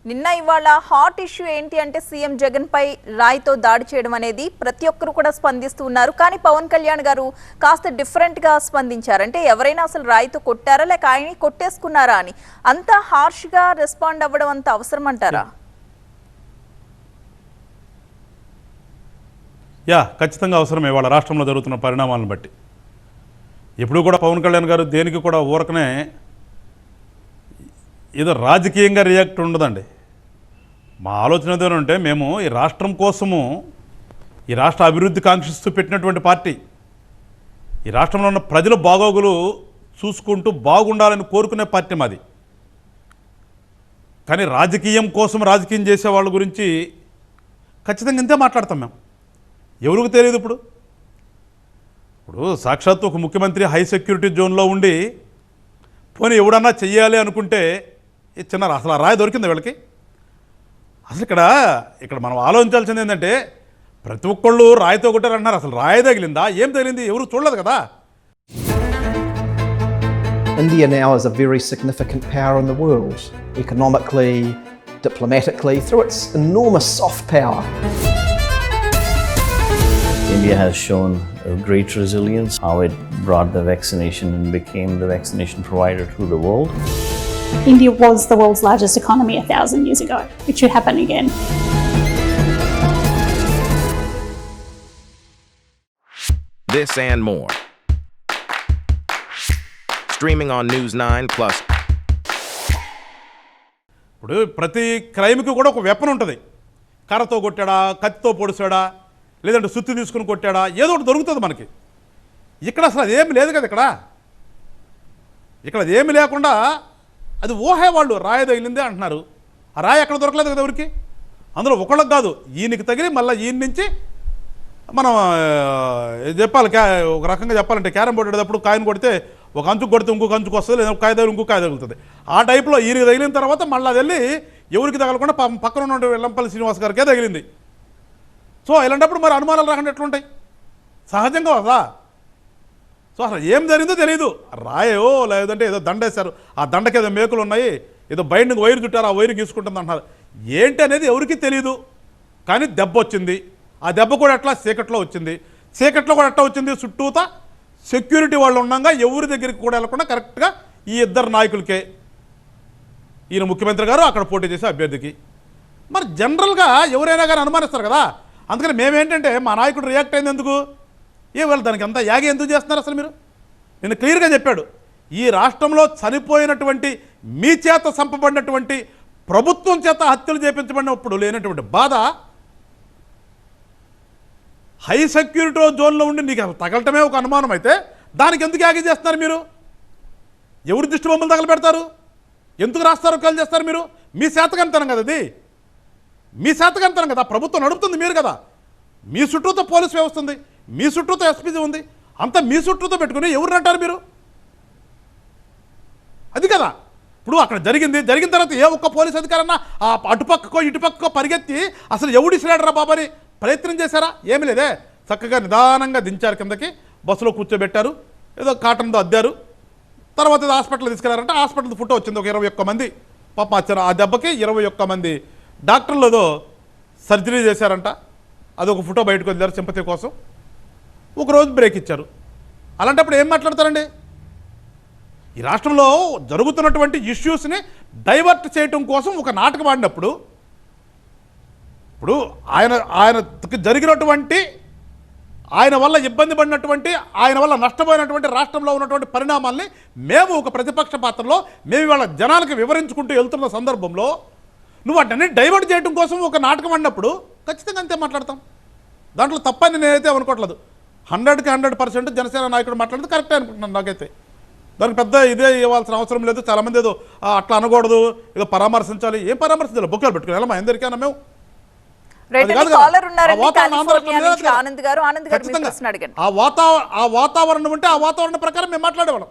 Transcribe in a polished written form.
నిన్న ఇవాళ hot issue ఏంటి అంటే సీఎం జగన్ పై రాయితో దాడి చేయడం అనేది ప్రతి ఒక్కరు కూడా స్పందిస్తున్నారు. కానీ పవన్ కళ్యాణ్ గారు కాస్త డిఫరెంట్ గా స్పందించారు. అంటే ఎవరైనా అసలు రాయితో కొట్టారా లేక ఆయన్ని కొట్టేసుకున్నారా అని అంత హార్ష్ గా రెస్పాండ్ అవ్వడం అంత అవసరం అంటారా? ఖచ్చితంగా అవసరమే ఇవాళ రాష్ట్రంలో జరుగుతున్న పరిణామాలను బట్టి. ఎప్పుడు కూడా పవన్ కళ్యాణ్ గారు దేనికి కూడా ఊరకనే ఏదో రాజకీయంగా రియాక్ట్ ఉండదండి. మా ఆలోచన ఏదంటే మేము ఈ రాష్ట్రం కోసము ఈ రాష్ట్ర అభివృద్ధి కాంక్షిస్తూ పెట్టినటువంటి పార్టీ. ఈ రాష్ట్రంలో ఉన్న ప్రజల బాగోగులు చూసుకుంటూ బాగుండాలని కోరుకునే పార్టీ మాది. కానీ రాజకీయం కోసం రాజకీయం చేసే వాళ్ళ గురించి ఖచ్చితంగా ఇంతే మాట్లాడతాం మేము. ఎవరికి తెలియదు. ఇప్పుడు సాక్షాత్తు ఒక ముఖ్యమంత్రి హై సెక్యూరిటీ జోన్లో ఉండి పోనీ ఎవడన్నా చెయ్యాలి అనుకుంటే చిన్న అసలు ఆ రాయి దొరికింది వీళ్ళకి. అసలు ఇక్కడ మనం ఆలోచించాల్సింది ఏంటంటే ప్రతి ఒక్కళ్ళు రాయితో కొట్టారంటున్నారు. అసలు రాయి తగిలిందా, ఏం తగిలింది, ఎవరు చూడలేదు కదా. India now is a very significant power in the world, economically, diplomatically, through its enormous soft power. India has shown a great resilience, how it brought the vaccination and became the vaccination provider to the world. India was the world's largest economy 1,000 years ago. It should happen again. This and more. Streaming on News 9+. ఇప్పుడు ప్రతి క్రైమ్కి కూడా ఒక weapon ఉంటుంది. కర్రతో కొట్టాడా, కత్తితో పొడిచాడా, లేదంటే సుత్తి తీసుకుని కొట్టాడా, ఏదో ఒకటి దొరుకుతుంది మనకి. ఇక్కడ అసలు అదేమి లేదు కదా. ఇక్కడ అదేమి లేకుండా అది ఊహే. వాళ్ళు రాయి తగిలిందే అంటున్నారు. ఆ రాయి ఎక్కడ దొరకలేదు కదా ఎవరికి. అందులో ఒకళ్ళకి కాదు, ఈయనకి తగిలి మళ్ళీ ఈయన నుంచి మనం చెప్పాలి. ఒక రకంగా చెప్పాలంటే క్యారం బోర్డు ఆడేటప్పుడు కాయను కొడితే ఒక అంచుకు కొడితే ఇంకొక అంచుకు వస్తుంది, లేదా కాయ తగిలి ఇంకొక కాయ తగులుతుంది. ఆ టైప్లో ఈయనకి తగిలిన తర్వాత మళ్ళీ అది వెళ్ళి ఎవరికి తగలకుండా పక్కన ఉన్న వెల్లంపల్లి శ్రీనివాస్ గారికే తగిలింది. సో ఇలాంటప్పుడు మరి అనుమానాలు రాకుండా ఎట్లుంటాయి? సహజంగా వదా. సో అసలు ఏం జరిగిందో తెలియదు. రాయో లేదంటే ఏదో దండేశారు, ఆ దండకి ఏదో మేకులు ఉన్నాయి, ఏదో బయటకు వైరు చుట్టారు, ఆ వైరు గీసుకుంటుంది అంటున్నారు. ఏంటి అనేది ఎవరికి తెలియదు. కానీ దెబ్బ వచ్చింది. ఆ దెబ్బ కూడా ఎట్లా చీకట్లో వచ్చింది. చీకట్లో కూడా ఎట్లా వచ్చింది, చుట్టూతా సెక్యూరిటీ వాళ్ళు ఉండగా ఎవరి దగ్గరికి కూడా వెళ్ళకుండా కరెక్ట్గా ఈ ఇద్దరు నాయకులకే, ఈయన ముఖ్యమంత్రి గారు అక్కడ పోటీ చేసే అభ్యర్థికి. మరి జనరల్గా ఎవరైనా కానీ అనుమానిస్తారు కదా. అందుకని మేమేంటంటే మా నాయకుడు రియాక్ట్ అయింది ఎందుకు, వాళ్ళు దానికి అంతా యాగి ఎందుకు చేస్తున్నారు అసలు మీరు? నేను క్లియర్గా చెప్పాడు, ఈ రాష్ట్రంలో చనిపోయినటువంటి మీ చేత చంపబడినటువంటి ప్రభుత్వం చేత హత్యలు చేపించబడినప్పుడు లేనటువంటి బాధ హై సెక్యూరిటీ జోన్లో ఉండి నీకు తగలటమే ఒక అనుమానం అయితే దానికి ఎందుకు యాగి చేస్తున్నారు మీరు? ఎవరి దృష్టి బొమ్మలు తగలబెడతారు? ఎందుకు రాస్తారు కాల్ చేస్తారు మీరు? మీ శాతకంతనం కదా అది, మీ శాతకంతనం కదా. ప్రభుత్వం నడుపుతుంది మీరు కదా. మీ చుట్టూతో పోలీస్ వ్యవస్థ ఉంది, మీ చుట్టూతో ఎస్పీజీ ఉంది, అంతా మీ చుట్టూతో పెట్టుకుని ఎవరు అంటారు మీరు? అది కదా. ఇప్పుడు అక్కడ జరిగిన తర్వాత ఏ ఒక్క పోలీస్ అధికారన్నా ఆ అటుపక్కకో ఇటుపక్కకో పరిగెత్తి అసలు ఎవడిసిరాడరా బాబాని ప్రయత్నం చేశారా? ఏమి లేదే. చక్కగా నిదానంగా దించారు, కిందకి బస్సులో కూర్చోబెట్టారు, ఏదో కాటన్తో అద్దారు. తర్వాత ఏదో హాస్పిటల్ తీసుకెళ్లారంటే హాస్పిటల్ ఫోటో వచ్చింది, ఒక 21 మంది పాప వచ్చారు. ఆ దెబ్బకి 21 మంది డాక్టర్లు ఏదో సర్జరీ చేశారంట. అదొక ఫోటో బయటకు వదిలారు సింపతి కోసం. ఒకరోజు బ్రేక్ ఇచ్చారు. అలాంటప్పుడు ఏం మాట్లాడతారండి? ఈ రాష్ట్రంలో జరుగుతున్నటువంటి ఇష్యూస్ని డైవర్ట్ చేయటం కోసం ఒక నాటకం ఆడినప్పుడు, ఇప్పుడు ఆయనకి జరిగినటువంటి, ఆయన వల్ల ఇబ్బంది పడినటువంటి, ఆయన వల్ల నష్టపోయినటువంటి రాష్ట్రంలో ఉన్నటువంటి పరిణామాల్ని మేము ఒక ప్రతిపక్ష పాత్రలో మేము ఇవాళ జనాలకు వివరించుకుంటూ వెళ్తున్న సందర్భంలో నువ్వు వాటిని డైవర్ట్ చేయడం కోసం ఒక నాటకం ఆడినప్పుడు ఖచ్చితంగా అంతే మాట్లాడతాం. దాంట్లో తప్పని నేనైతే అనుకోవట్లేదు. 100కి 100% జనసేన నాయకుడు మాట్లాడితే కరెక్టే అనుకుంటున్నాను. నాకైతే దానికి పెద్ద ఇదే ఇవ్వాల్సిన అవసరం లేదు. చాలామంది ఏదో అట్లా అనకూడదు, ఏదో పరామర్శించాలి. ఏం పరామర్శించాలి? బొక్కలు పెట్టుకుని వెళ్ళమా ఎందరికైనా మేము? ఆ వాతావరణం ఉంటే ఆ వాతావరణం ప్రకారం మేము మాట్లాడేవాళ్ళం.